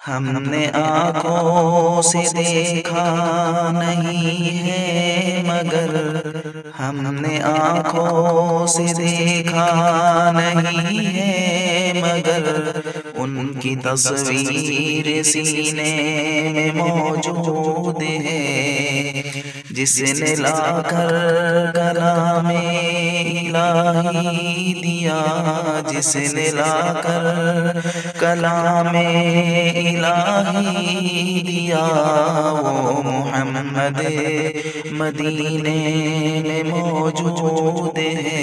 हमने आँखों से देखा नहीं है मगर, हमने आँखों से देखा नहीं है मगर, उनकी तस्वीर सीने में मौजूद है। जिसने लाकर कलामे इलाही दिया, जिसने लाकर कलामे इलाही दिया, वो मोहम्मद मदीने में मौजूद है।